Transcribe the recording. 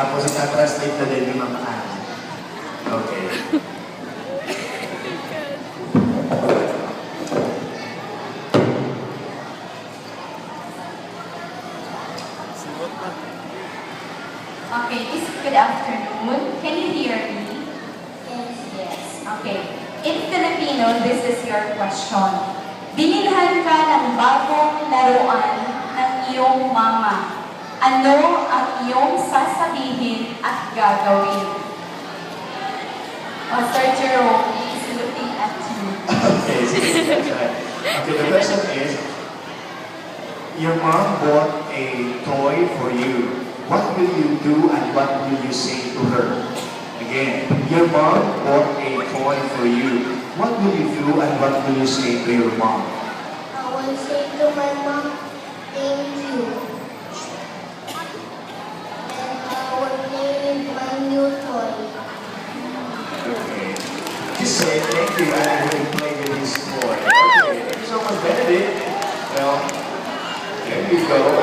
Tapos ita-translate na din yung mga ano. Okay. Okay, good afternoon. Can you hear me? Yes. Yes. Okay. In Filipino, this is your question. Binilhan ka ng bagong laruan ng iyong mama. Ano ang iyong sasabihin at gagawin? Sir Jerome is looking at you. Okay, sige, that's right. Okay, the question is, your mom bought a toy for you. What will you do and what will you say to her? Again, your mom bought a toy for you. What will you do and what will you say to your mom? I will say to my mom, thank you. And I will play with my new toy. Okay. Just say thank you and I will play with this toy. Okay, thank you so much, Benedict. Well, there you go.